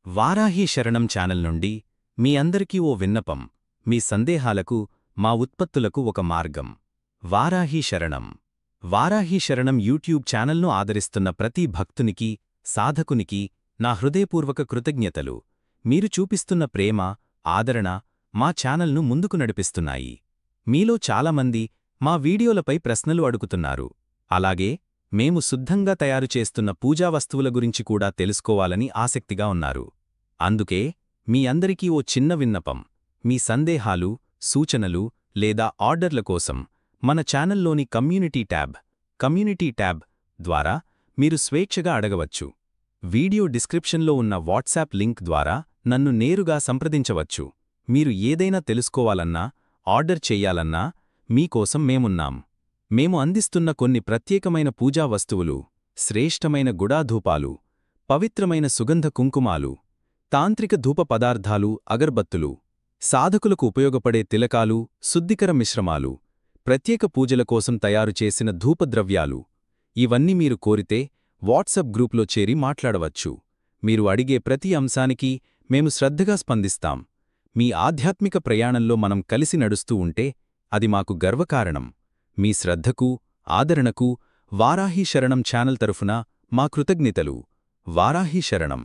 వారాహి శరణం ఛానల్ నుండి మీ అందరికీ ఓ విన్నపం. మీ సందేహాలకు మా ఉత్పత్తులకు ఒక మార్గం. వారాహి శరణం. వారాహి శరణం యూట్యూబ్ ఛానల్ను ఆదరిస్తున్న ప్రతి భక్తునికి, సాధకునికి నా హృదయపూర్వక కృతజ్ఞతలు. మీరు చూపిస్తున్న ప్రేమ, ఆదరణ మా ఛానల్ను ముందుకు నడిపిస్తున్నాయి. మీలో చాలామంది మా వీడియోలపై ప్రశ్నలు అడుగుతున్నారు. అలాగే మేము శుద్ధంగా తయారు చేస్తున్న పూజా వస్తువుల గురించి కూడా తెలుసుకోవాలని ఆసక్తిగా ఉన్నారు. అందుకే మీ అందరికీ ఓ చిన్న విన్నపం. మీ సందేహాలు, సూచనలు లేదా ఆర్డర్ల కోసం మన ఛానల్లోని కమ్యూనిటీ ట్యాబ్ ద్వారా మీరు స్వేచ్ఛగా అడగవచ్చు. వీడియో డిస్క్రిప్షన్లో ఉన్న వాట్సాప్ లింక్ ద్వారా నన్ను నేరుగా సంప్రదించవచ్చు. మీరు ఏదైనా తెలుసుకోవాలన్నా, ఆర్డర్ చెయ్యాలన్నా మీకోసం మేమున్నాం. మేము అందిస్తున్న కొన్ని ప్రత్యేకమైన పూజా వస్తువులు, శ్రేష్టమైన గుడాధూపాలు, పవిత్రమైన సుగంధ కుంకుమాలు, తాంత్రిక ధూప పదార్థాలు, అగర్బత్తులు, సాధకులకు ఉపయోగపడే తిలకాలు, శుద్ధికర మిశ్రమాలు, ప్రత్యేక పూజల కోసం తయారు చేసిన ధూపద్రవ్యాలు ఇవన్నీ మీరు కోరితే వాట్సాప్ గ్రూప్లో చేరి మాట్లాడవచ్చు. మీరు అడిగే ప్రతి అంశానికి మేము శ్రద్ధగా స్పందిస్తాం. మీ ఆధ్యాత్మిక ప్రయాణంలో మనం కలిసి నడుస్తూ ఉంటే అది మాకు గర్వకారణం. మీ శ్రద్ధకు, ఆదరణకు వారాహి శరణం ఛానల్ తరఫున మా కృతజ్ఞతలు. వారాహి శరణం.